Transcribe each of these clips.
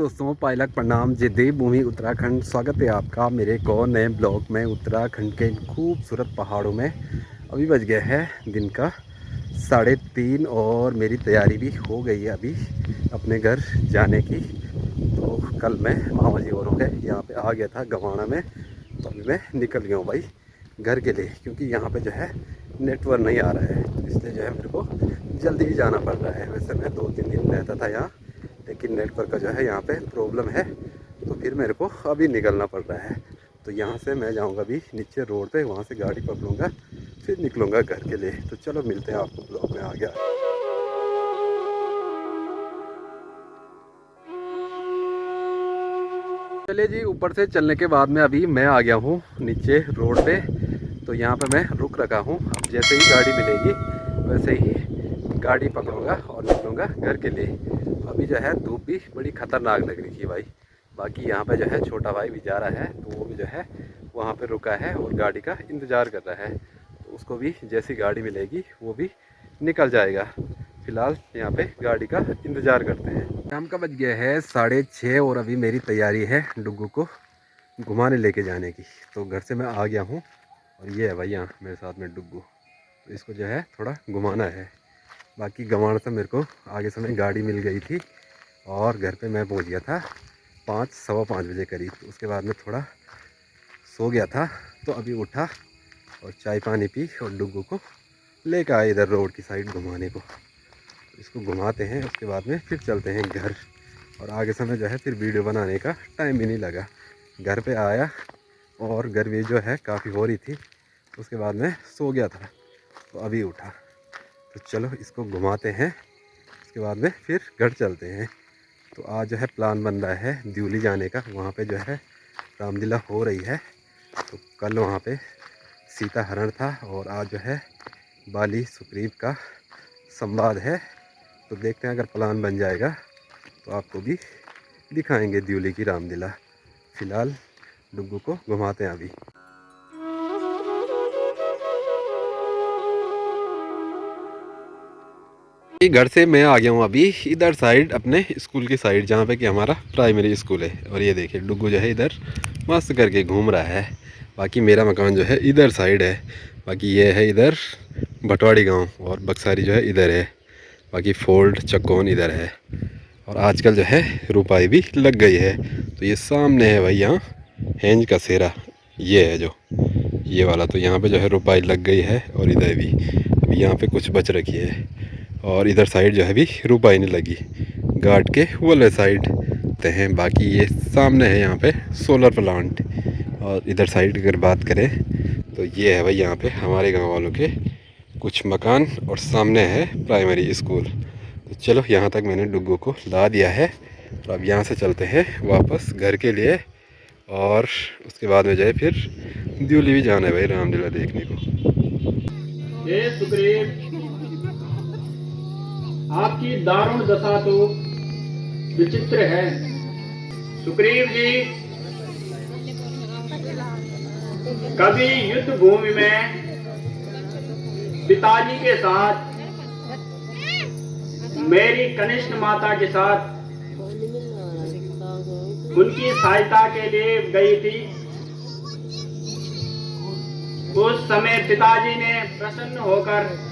दोस्तों, पायलक प्रणाम। जय देव भूमि उत्तराखंड। स्वागत है आपका मेरे एक और नए ब्लॉग में उत्तराखंड के खूबसूरत पहाड़ों में। अभी बज गया है दिन का 3:30 और मेरी तैयारी भी हो गई है अभी अपने घर जाने की। तो कल मैं मामा जी औरों के यहाँ पे आ गया था गवाना में, तो अभी मैं निकल गया हूँ भाई घर के लिए, क्योंकि यहाँ पे जो है नेटवर्क नहीं आ रहा है, तो इसलिए जो है मेरे को जल्दी ही जाना पड़ रहा है। वैसे मैं 2-3 दिन रहता था यहाँ, लेकिन नेटवर्क का जो है यहाँ पे प्रॉब्लम है, तो फिर मेरे को अभी निकलना पड़ रहा है। तो यहाँ से मैं जाऊँगा अभी नीचे रोड पे, वहाँ से गाड़ी पकड़ूँगा, फिर निकलूँगा घर के लिए। तो चलो मिलते हैं, आपको ब्लॉग में आ गया। चलिए जी, ऊपर से चलने के बाद में अभी मैं आ गया हूँ नीचे रोड पे। तो यहाँ पे मैं रुक रखा हूँ। अब जैसे ही गाड़ी मिलेगी वैसे ही गाड़ी पकड़ूँगा और निकलूँगा घर के लिए। अभी जो है धूप भी बड़ी ख़तरनाक लग रही थी भाई। बाकी यहाँ पे जो है छोटा भाई भी जा रहा है, तो वो भी जो है वहाँ पे रुका है और गाड़ी का इंतज़ार कर रहा है। तो उसको भी जैसी गाड़ी मिलेगी वो भी निकल जाएगा। फ़िलहाल यहाँ पे गाड़ी का इंतज़ार करते हैं। शाम का बज गया है 6:30 और अभी मेरी तैयारी है डुग्गू को घुमाने लेके जाने की। तो घर से मैं आ गया हूँ और ये है भाई यहाँ मेरे साथ में डुग्गू। तो इसको जो है थोड़ा घुमाना है। बाकी गंवार से मेरे को आगे समय गाड़ी मिल गई थी और घर पे मैं पहुँच गया था 5-5:15 बजे करीब। तो उसके बाद में थोड़ा सो गया था, तो अभी उठा और चाय पानी पी और डुग्गू को लेकर आए इधर रोड की साइड घुमाने को। तो इसको घुमाते हैं, उसके बाद में फिर चलते हैं घर। और आगे समय जो है फिर वीडियो बनाने का टाइम भी नहीं लगा। घर पे आया और गर्मी जो है काफ़ी हो रही थी, उसके बाद में सो गया था, तो अभी उठा। तो चलो इसको घुमाते हैं, उसके बाद में फिर घर चलते हैं। तो आज जो है प्लान बन रहा है द्यूली जाने का। वहाँ पे जो है रामलीला हो रही है। तो कल वहाँ पे सीता हरण था और आज जो है बाली सुग्रीव का संवाद है। तो देखते हैं, अगर प्लान बन जाएगा तो आपको भी दिखाएंगे द्यूली की रामलीला। फ़िलहाल डुग्गू को घुमाते हैं अभी। घर से मैं आ गया हूँ अभी इधर साइड, अपने स्कूल की साइड, जहाँ पे कि हमारा प्राइमरी स्कूल है। और ये देखिए डुग्गू जो है इधर मस्त करके घूम रहा है। बाकी मेरा मकान जो है इधर साइड है। बाकी ये है इधर भटवाड़ी गांव और बक्सारी जो है इधर है। बाकी फोल्ड चक्कोन इधर है। और आजकल जो है रुपाई भी लग गई है। तो ये सामने है भाई यहाँ हेंज का सेरा, ये है जो ये वाला। तो यहाँ पे जो है रुपाई लग गई है और इधर भी अभी यहाँ पे कुछ बच रखी है। और इधर साइड जो है भी रुपाई नहीं लगी, घाट के वाले साइड ते हैं। बाकी ये सामने है यहाँ पे सोलर प्लांट। और इधर साइड अगर बात करें तो ये है भाई यहाँ पे हमारे गांव वालों के कुछ मकान और सामने है प्राइमरी स्कूल। तो चलो यहाँ तक मैंने डुग्गू को ला दिया है। तो अब यहाँ से चलते हैं वापस घर के लिए। और उसके बाद में जाए फिर द्यूली भी जाना है भाई रामलीला देखने को। हे सुग्रीव, आपकी दारुण दशा तो विचित्र है। सुग्रीव जी, कभी युद्ध भूमि में पिताजी के साथ, मेरी कनिष्ठ माता के साथ उनकी सहायता के लिए गई थी। उस समय पिताजी ने प्रसन्न होकर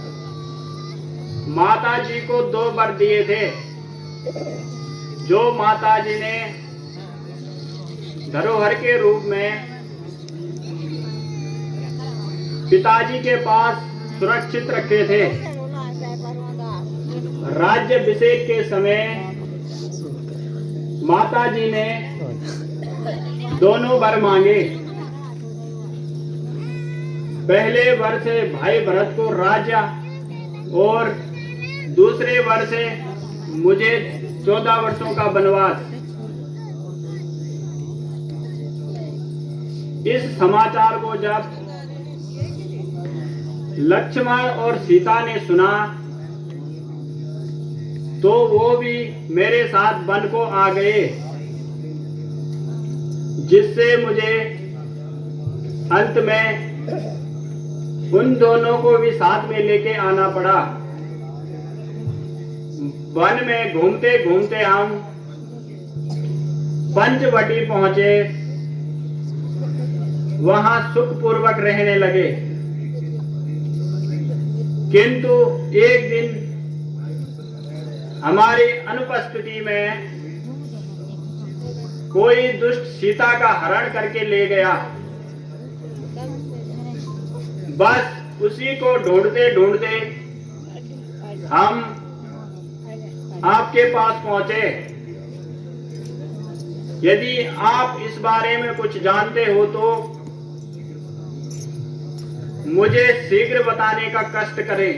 माताजी को 2 वर दिए थे, जो माताजी ने धरोहर के रूप में पिताजी के पास सुरक्षित रखे थे। राज्याभिषेक के समय माताजी ने दोनों वर मांगे। पहले वर से भाई भरत को राज्य और दूसरे वर से मुझे 14 वर्षों का वनवास। इस समाचार को जब लक्ष्मण और सीता ने सुना तो वो भी मेरे साथ वन को आ गए, जिससे मुझे अंत में उन दोनों को भी साथ में लेके आना पड़ा। वन में घूमते घूमते हम पंचवटी पहुंचे, वहां सुखपूर्वक रहने लगे। किंतु एक दिन हमारी अनुपस्थिति में कोई दुष्ट सीता का हरण करके ले गया। बस उसी को ढूंढते ढूंढते हम आपके पास पहुंचे। यदि आप इस बारे में कुछ जानते हो तो मुझे शीघ्र बताने का कष्ट करें।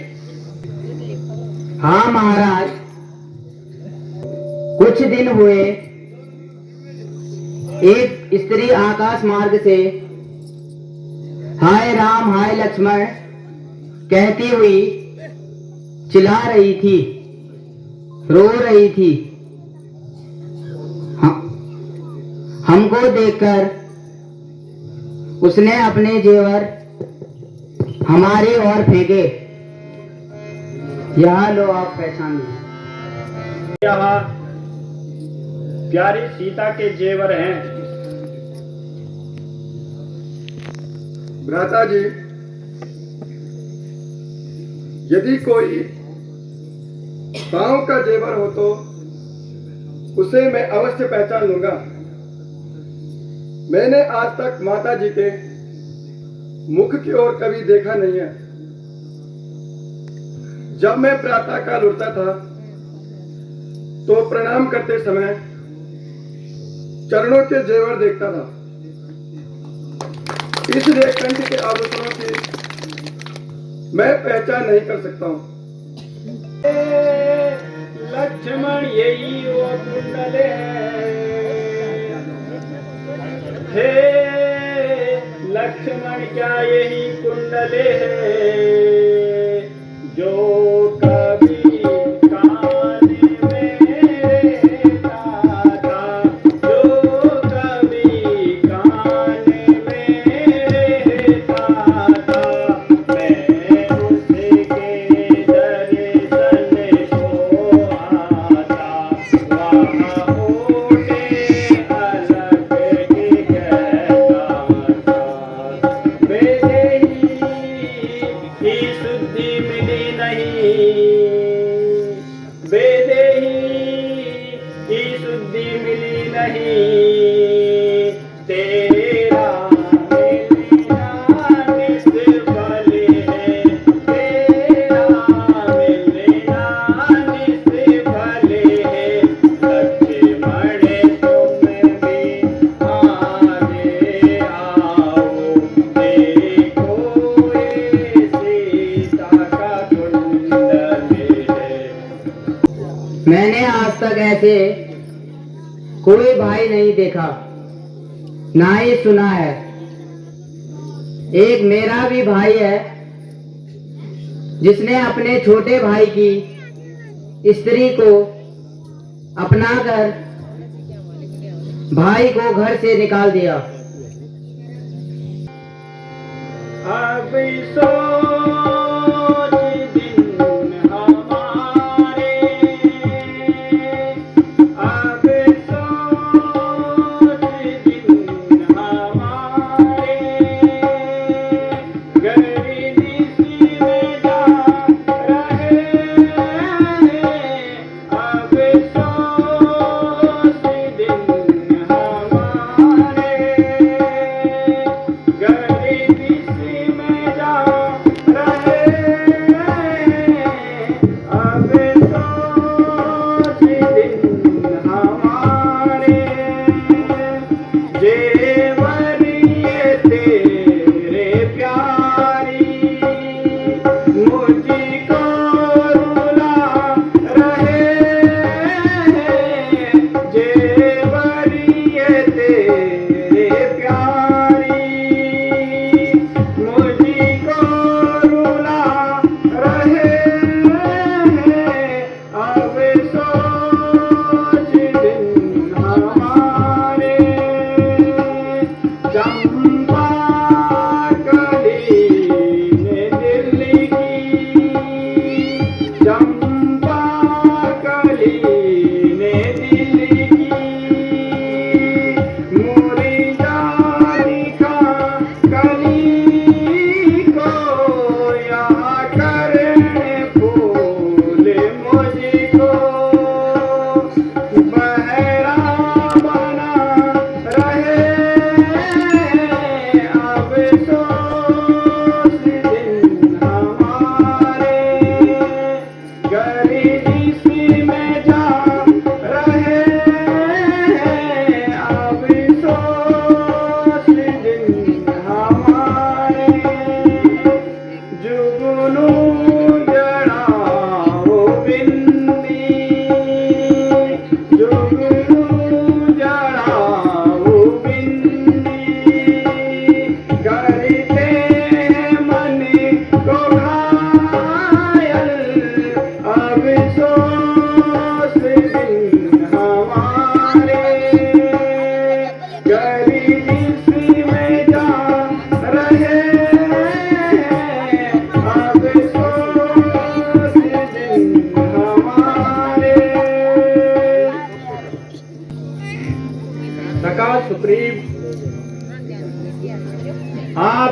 हाँ महाराज, कुछ दिन हुए एक स्त्री आकाश मार्ग से हाय राम हाय लक्ष्मण कहती हुई चिल्ला रही थी, रो रही थी। हमको देखकर उसने अपने जेवर हमारी ओर फेंके। यह लो, आप पहचान लीजिए। यहाँ प्यारी सीता के जेवर हैं। भ्राता जी, यदि कोई पांव का जेवर हो तो उसे मैं अवश्य पहचान लूंगा। मैंने आज तक माता जी के मुख की ओर कभी देखा नहीं है। जब मैं प्रातः काल उठता था तो प्रणाम करते समय चरणों के जेवर देखता था। इसलिए कंठ के आभूषणों की मैं पहचान नहीं कर सकता हूँ। लक्ष्मण यही वो कुंडले हे लक्ष्मण, क्या यही कुंडले है जो कभी कान में रहता था, जो कभी कान में रहता था। मैं उसके दर्शन को आता, वहाँ होने अलग ही कहता था। मेरे ही शुद्धि मिली नहीं, वेदे ही शुद्धि मिली नहीं। तेरा मिलना निष्फल है, तेरा मिलना निष्फल है। लक्ष्मण तुम भी आगे आओ, देखो ये सीता का कुंडल है। मैंने आज तक ऐसे कोई भाई नहीं देखा, ना ही सुना है। एक मेरा भी भाई है जिसने अपने छोटे भाई की स्त्री को अपनाकर भाई को घर से निकाल दिया। अब सोच दिन हमारे, अब सोच दिन हमारे, गरीबी सी में जा रहे। अब सोच दिन हमारे, गरीबी सी में जा रहे।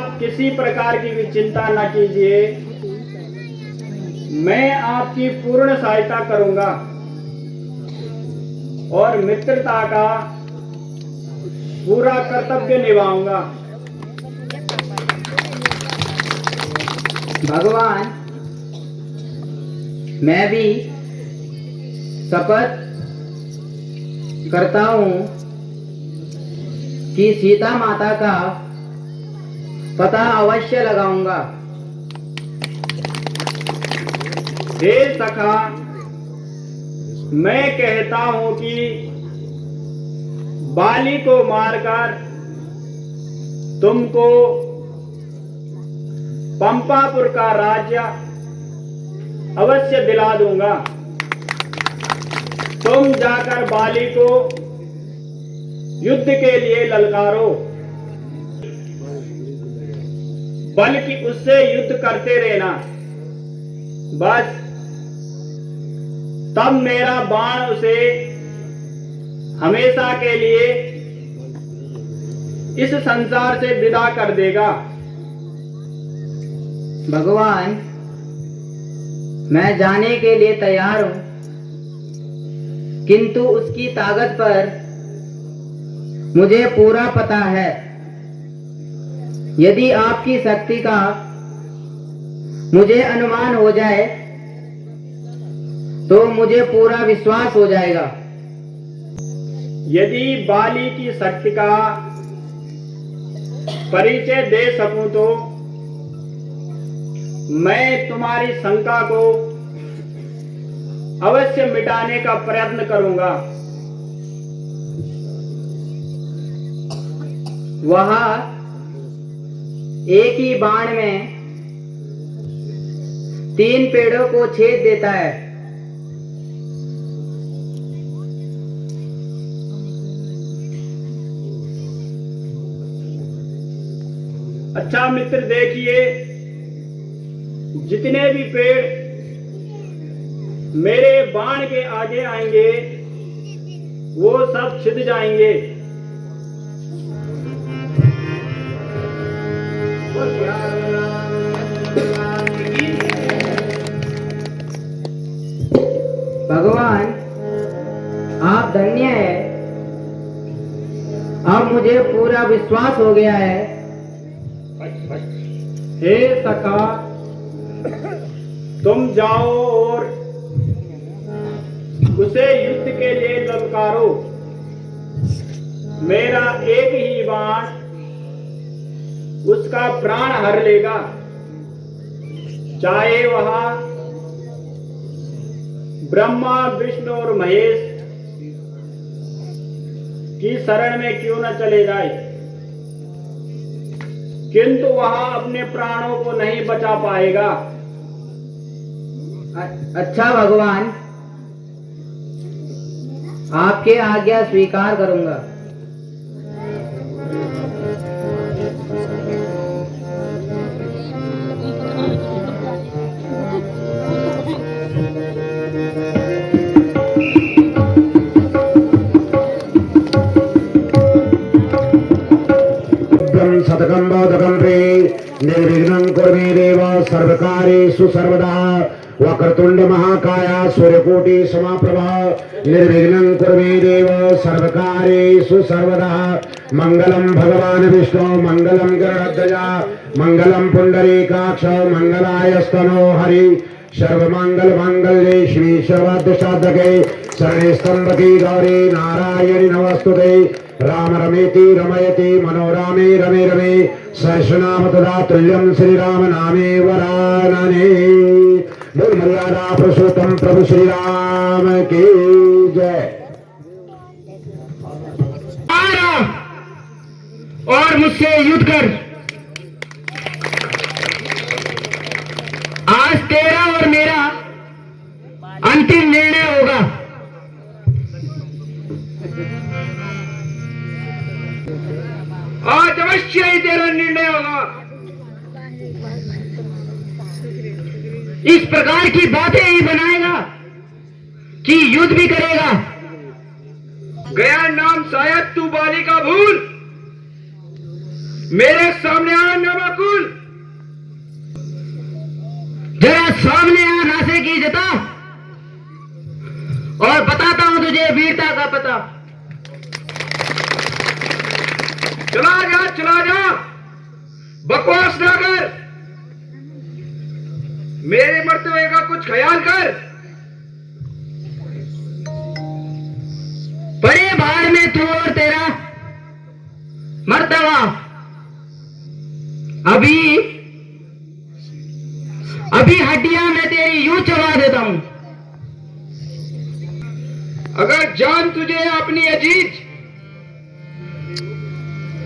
आप किसी प्रकार की भी चिंता न कीजिए, मैं आपकी पूर्ण सहायता करूंगा और मित्रता का पूरा कर्तव्य निभाऊंगा। भगवान, मैं भी शपथ करता हूँ कि सीता माता का पता अवश्य लगाऊंगा। हे सखा, मैं कहता हूं कि बाली को मारकर तुमको पंपापुर का राज्य अवश्य दिला दूंगा। तुम जाकर बाली को युद्ध के लिए ललकारो, बल्कि उससे युद्ध करते रहना। बस तब मेरा बाण उसे हमेशा के लिए इस संसार से विदा कर देगा। भगवान, मैं जाने के लिए तैयार हूं, किंतु उसकी ताकत पर मुझे पूरा पता है। यदि आपकी शक्ति का मुझे अनुमान हो जाए तो मुझे पूरा विश्वास हो जाएगा। यदि बाली की शक्ति का परिचय दे सकूं तो मैं तुम्हारी शंका को अवश्य मिटाने का प्रयत्न करूंगा। वह एक ही बाण में 3 पेड़ों को छेद देता है। अच्छा मित्र, देखिए, जितने भी पेड़ मेरे बाण के आगे आएंगे वो सब छिद जाएंगे। भगवान, आप धन्य है। अब मुझे पूरा विश्वास हो गया है। हे सखा, तुम जाओ और उसे युद्ध के लिए ललकारो। मेरा एक ही बाण उसका प्राण हर लेगा, चाहे वह ब्रह्मा, विष्णु और महेश की शरण में क्यों न चले जाए, किंतु वह अपने प्राणों को नहीं बचा पाएगा। अच्छा भगवान, आपके आज्ञा स्वीकार करूंगा। शतकं बोधकं प्रे निर्विघ्नं कुर्मे देव सर्वकार्येषु सर्वदा वक्रतुंड महाकाय सूर्यकोटि समाप्रभा निर्विघ्नं कुर्मे देव सर्वकार्येषु सर्वदा मंगलम भगवान विष्णु मंगलम गरुड़ध्वजा मंगलम पुंडरीकाक्ष मंगलायस्तनो हरि सर्वमंगल मांगल्ये श्री सर्वार्थसाधके शरणे स्तंभकी गौरी नारायणि नमस्तुते राम रमेति रमयति मनोरामे रमे रमे सहस्रनाम तदा तुल्यं श्री राम नामे वरानने। बोल मर्यादा पुरुषोत्तम प्रभु श्री राम की जय। और मुझसे युद्ध कर। आज तेरा और मेरा अंतिम निर्णय होगा। आज अवश्य ही तेरा निर्णय होगा। इस प्रकार की बातें ही बनाएगा कि युद्ध भी करेगा। गया नाम शायद तू बाली का भूल, मेरे सामने आना नामाकुल। जरा सामने आ, नासे की जता, और बताता हूं तुझे वीरता का पता। चला जा, बकवास ना कर, मेरे मरते का कुछ ख्याल कर। बड़े भाड़ में तू और तेरा मर्तबा। अभी हड्डियां मैं तेरी यूं चबा देता हूं। अगर जान तुझे अपनी अजीज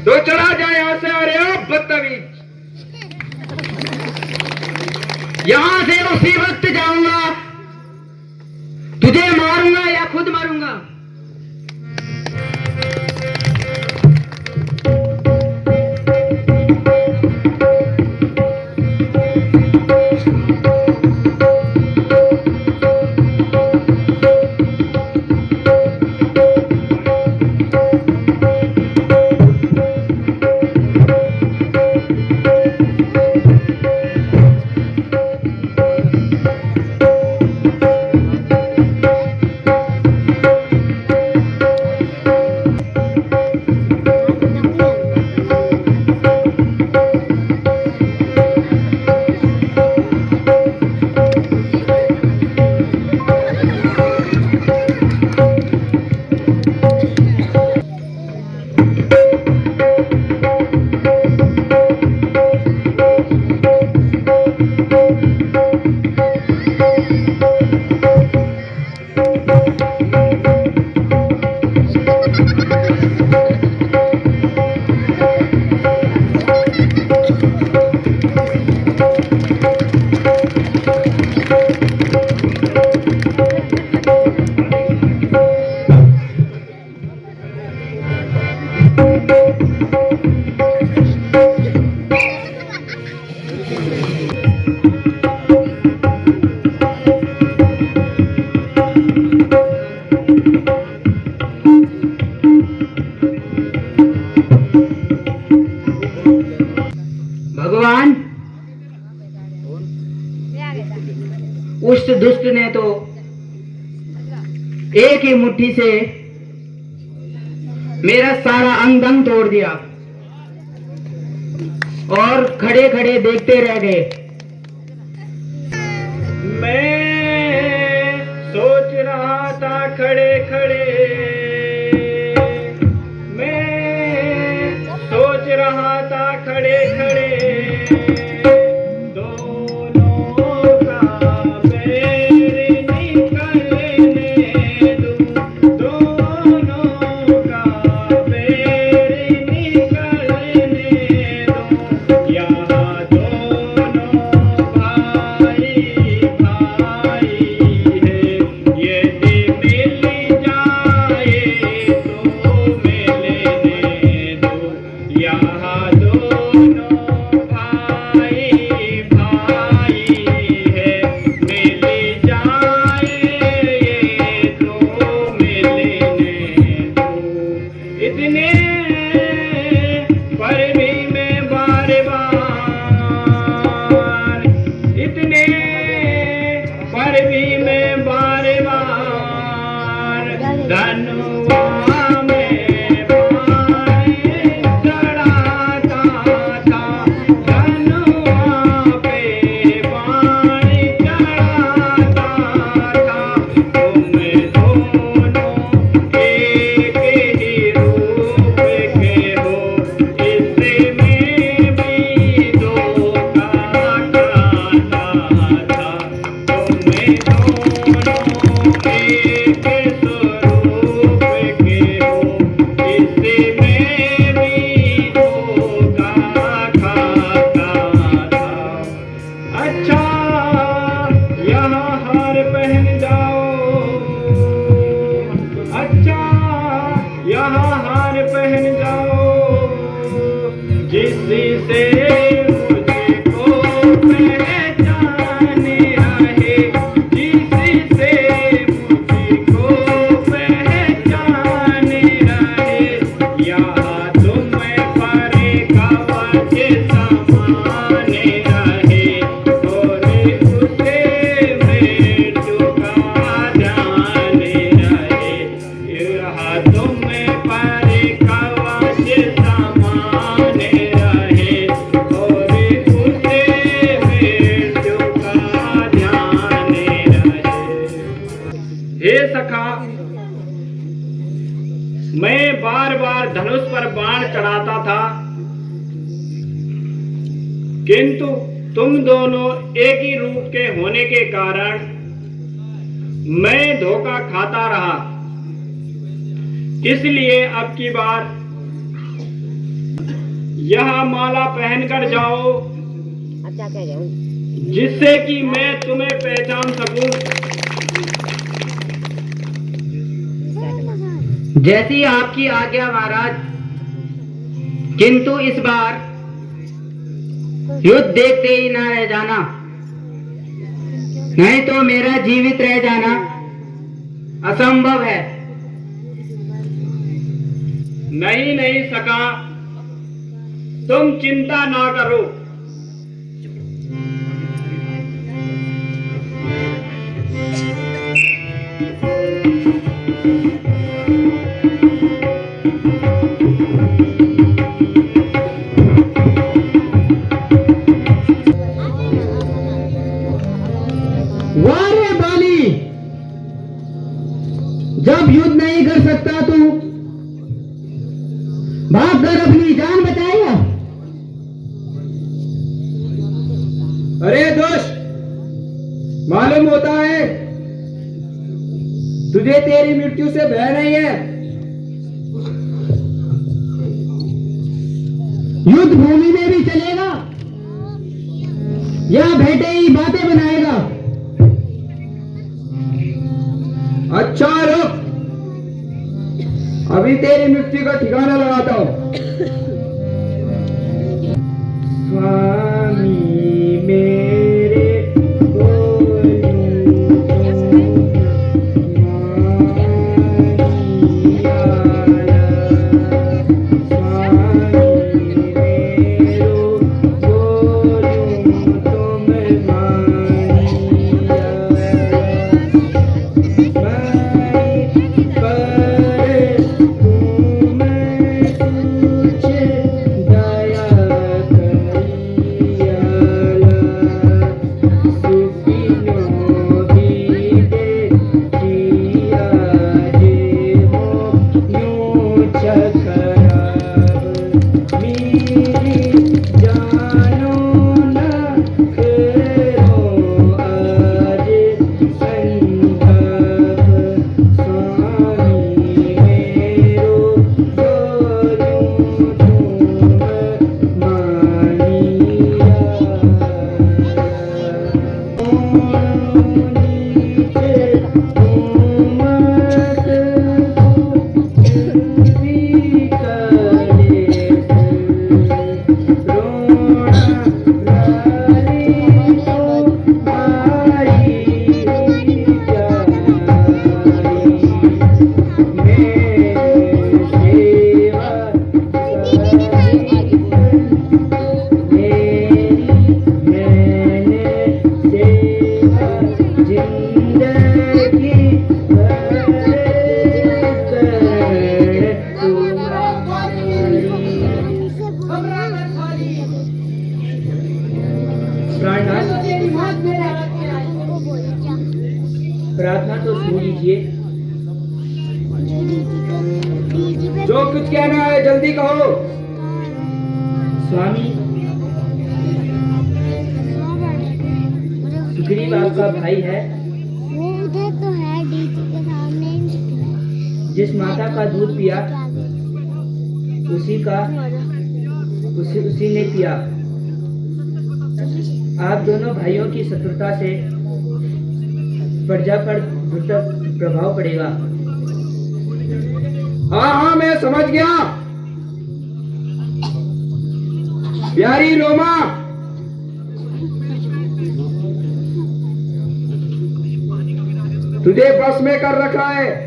तो चला जाए यहां से। अरे बदतमीज, यहां से उसी वक्त जाऊंगा, तुझे मारूंगा या खुद मारूंगा। भगवान, उस दुष्ट ने तो एक ही मुट्ठी से मेरा सारा अंग अंग तोड़ दिया और खड़े खड़े देखते रह गए। मैं सोच रहा था खड़े खड़े, मैं सोच रहा था खड़े खड़े, दोनों का बैर निकलने दूं, दोनों का बैर निकलने दूं, यहाँ दोनों बाण चढ़ाता था, किंतु तुम दोनों एक ही रूप के होने के कारण मैं धोखा खाता रहा। इसलिए अब की बार यह माला पहनकर जाओ, जिससे कि मैं तुम्हें पहचान सकूं। जैसी आपकी आज्ञा महाराज, किंतु इस बार युद्ध देखते ही ना रह जाना, नहीं तो मेरा जीवित रह जाना असंभव है। नहीं सका, तुम चिंता ना करो। वाह रे बाली, जब युद्ध नहीं कर सकता तू भागकर अपनी जान बचाएगा। अरे दोस्त, मालूम होता है तुझे तेरी मृत्यु से भय नहीं है। युद्ध भूमि में भी चलेगा या बैठे ही बातें बनाएगा? अच्छा रुक, अभी तेरी मृत्यु का ठिकाना लगाता हूं। स्वामी मेरे प्रार्थना तो सुन लीजिए। जो कुछ कहना है जल्दी कहो। स्वामी, सुग्रीव आपका भाई है, वो उधर तो है डीजी के सामने ही दिख रहा है। जिस माता का दूध पिया उसी ने पिया। आप दोनों भाइयों की शत्रुता से प्रजा पर बुरा प्रभाव पड़ेगा। हाँ मैं समझ गया। प्यारी रोमा, तुझे बस में कर रखा है।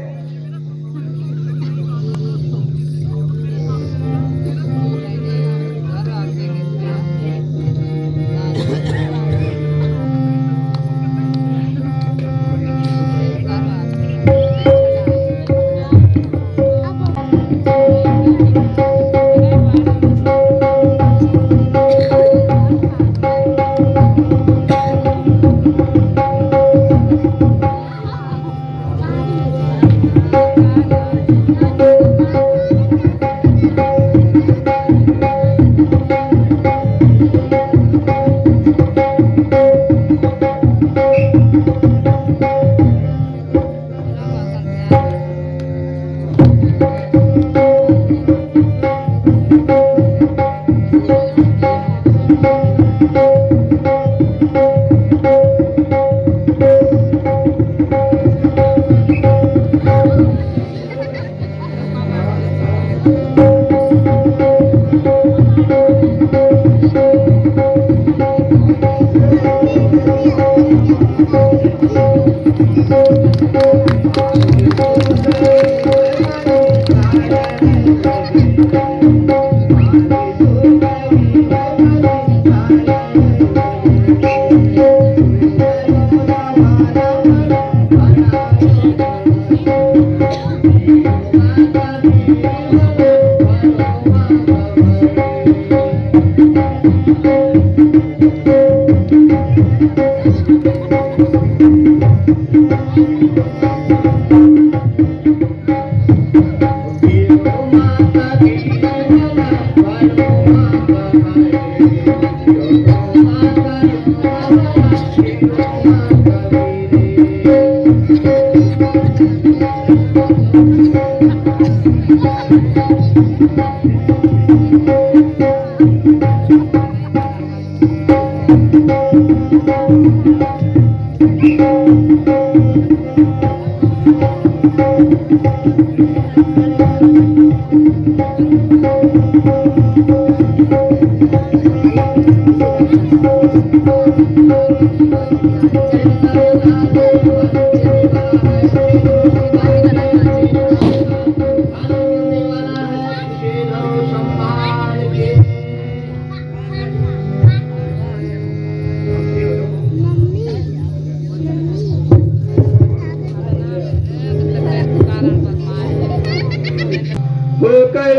होकर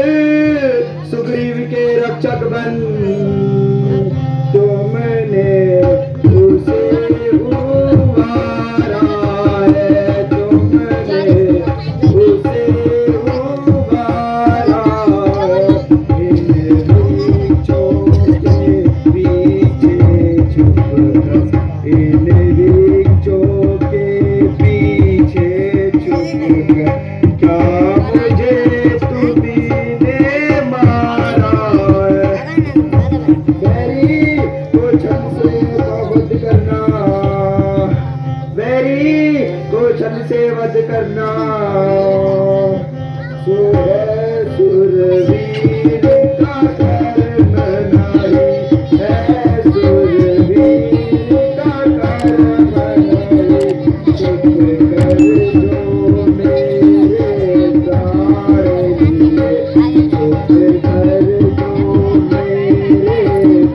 सुग्रीव के रक्षक बन तुमने उसे उबारा है, तुमने उसे उबारा है। इन वृक्षों के पीछे छुपकर, इन वृक्षों के पीछे छुपकर क्या मुझे तुमने मारा है। बैरी को छल से वध करना, बैरी को छल से वध करना, सुरवीर का कर्म नहीं है, सुरवीर का कर्म नहीं। चुप कर जो मेरे प्राण लिए, चुप कर जो मेरे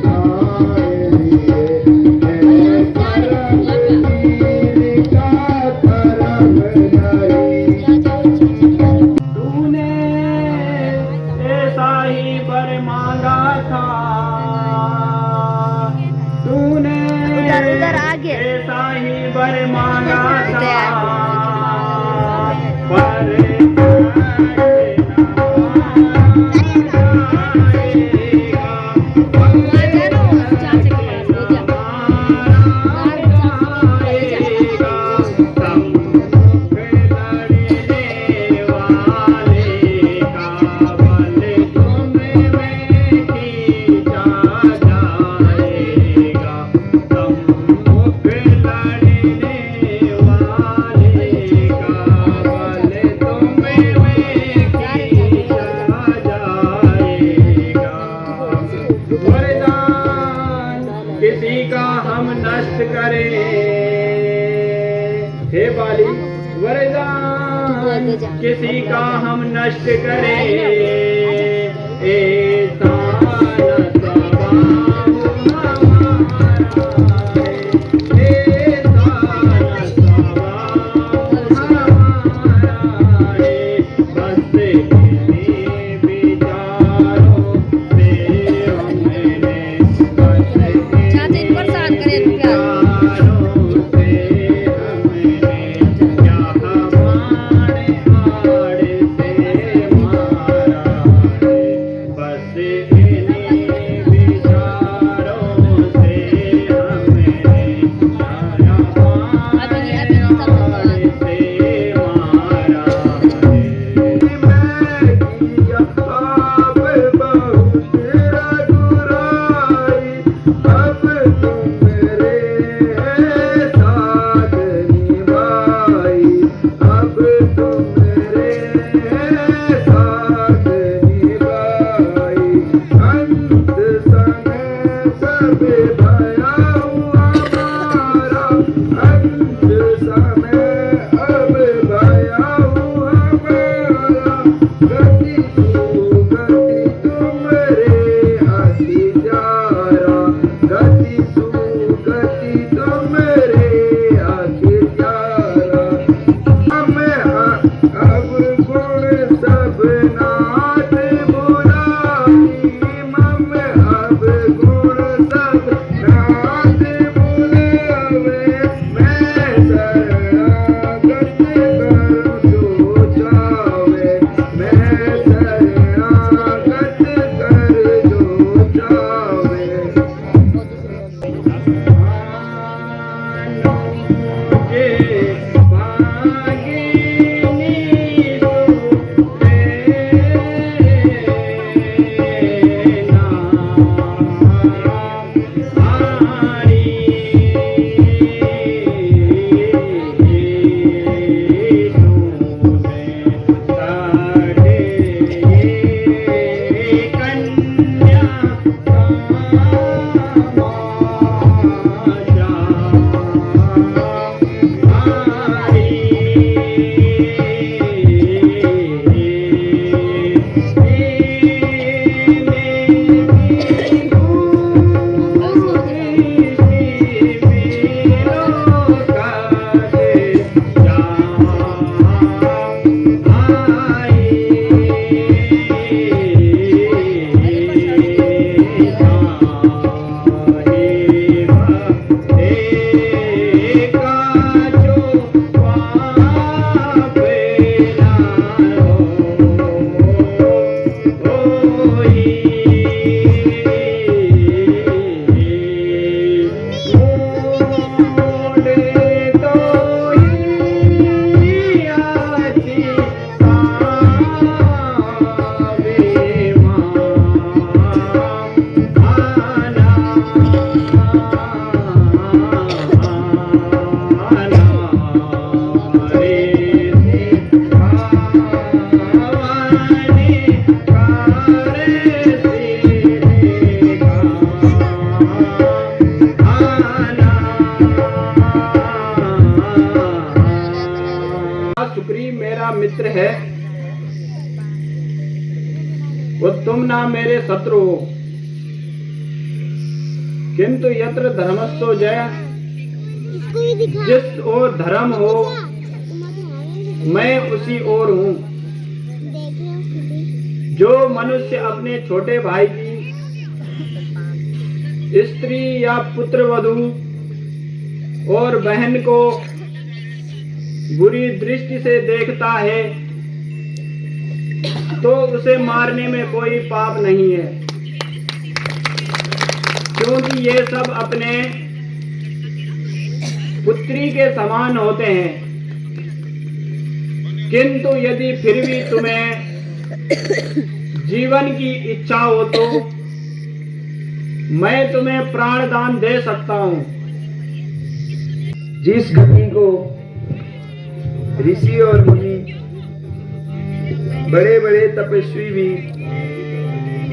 प्राण लिए, है करमवीर का कर्म नहीं। तूने ऐसा ही वर मांगा था, तूने उधर आगे। ऐसा ही वर मांगा था, पर किसी का हम नष्ट करें, हे बाली वरदान किसी का हम नष्ट करें, ऐसा न सवाब हमारा है, ऐसा न सवाब हमारा है। बस इन्हीं विचारों से हमने, बस इन्हीं विचारों से हमने क्या हमारे हाड़ से मारा है। बस इन्हीं विचारों से सुगति तुमरे आगे प्यारा हम अब गुण सब नाथ बुलावी हम अब गुण सब नाथ बुलावे मैं शरणागत कर जो चावे मैं शरणागत कर जो चावे सुग्रीव मेरा मित्र है वो तुम ना मेरे शत्रु हो किंतु यत्र धर्मस्थो जय इसको ही दिखा जिस ओर धर्म हो मैं उसी ओर हूँ देख लो खुद ही। जो मनुष्य अपने छोटे भाई की स्त्री या पुत्र वधू और बहन को बुरी दृष्टि से देखता है तो उसे मारने में कोई पाप नहीं है क्योंकि ये सब अपने पुत्री के समान होते हैं किंतु यदि फिर भी तुम्हें जीवन की इच्छा हो तो मैं तुम्हें प्राण दान दे सकता हूँ जिस गति को ऋषि और मुनि बड़े बड़े तपस्वी भी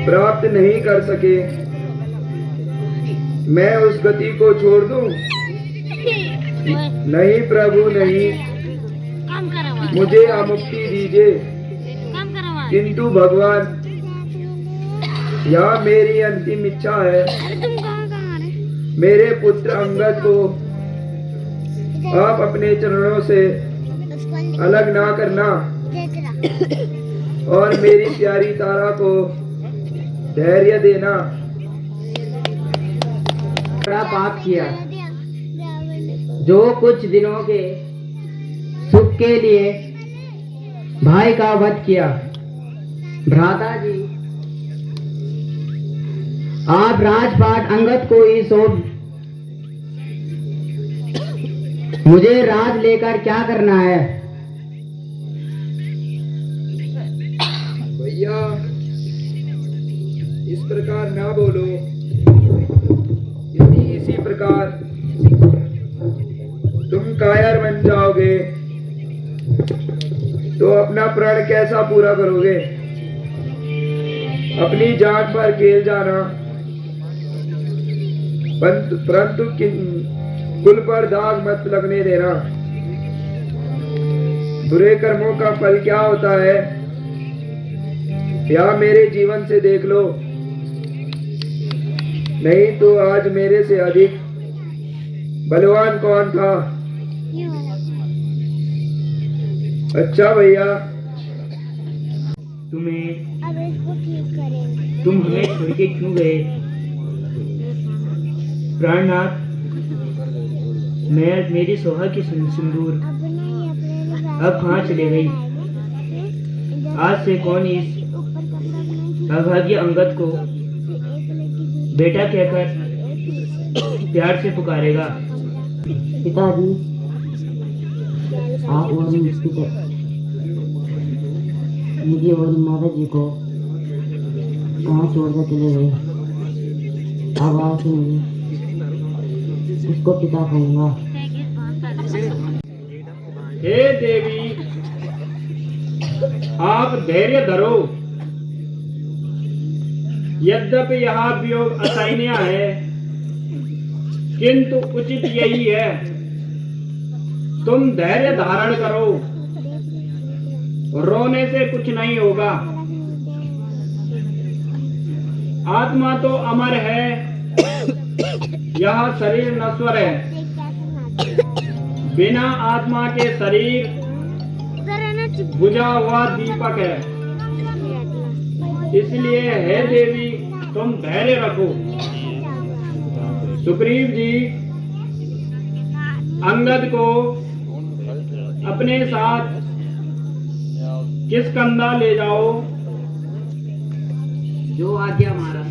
प्राप्त नहीं कर सके मैं उस गति को छोड़ दूं? नहीं प्रभु नहीं काम करवा मुझे अमुक्ति दीजिए काम करवा किंतु भगवान यह मेरी अंतिम इच्छा है अरे तुम कहाँ रहे मेरे पुत्र अंगद को आप अपने चरणों से अलग ना करना और मेरी प्यारी तारा को धैर्य देना बड़ा पाप किया जो कुछ दिनों के सुख के लिए भाई का वध किया। भ्राता जी आप राजपाट अंगद को ही सौंप मुझे राज लेकर क्या करना है। भैया इस प्रकार ना बोलो यदि इसी प्रकार तुम कायर बन जाओगे तो अपना प्रण कैसा पूरा करोगे। अपनी जान पर खेल जाना परंतु कुल पर दाग मत लगने देना। बुरे कर्मों का फल क्या होता है या मेरे जीवन से देख लो। नहीं तो आज मेरे से अधिक बलवान कौन था? ये वाला। अच्छा भैया, तुम्हें अब इसको ठीक करेंगे। तुम हमें छोड़ के क्यों गए? प्राणनाथ, मैं मेरी सोहा की सिंदूर अब नहीं अपने अब कहाँ चले गई? आज से कौन इस ऊपर कपड़ा बनाएंगे। अभाग्य अंगद को एक लड़की बेटा कहकर प्यार से पुकारेगा? पिताजी, आप और मुझे और माता जी को कहाँ छोड़कर चले गए? अब आप उसको पिता कहूँगा। हे देवी, आप धैर्य धरो। यद्यपि यहाँ वियोग असहनीय है, किंतु उचित यही है। तुम धैर्य धारण करो, रोने से कुछ नहीं होगा। आत्मा तो अमर है, यह शरीर नश्वर है। बिना आत्मा के शरीर बुझा हुआ दीपक है। इसलिए हे देवी, तुम धैर्य रखो। सुग्रीव जी, अंगद को अपने साथ किष्किंधा ले जाओ। जो आज्ञा महाराज।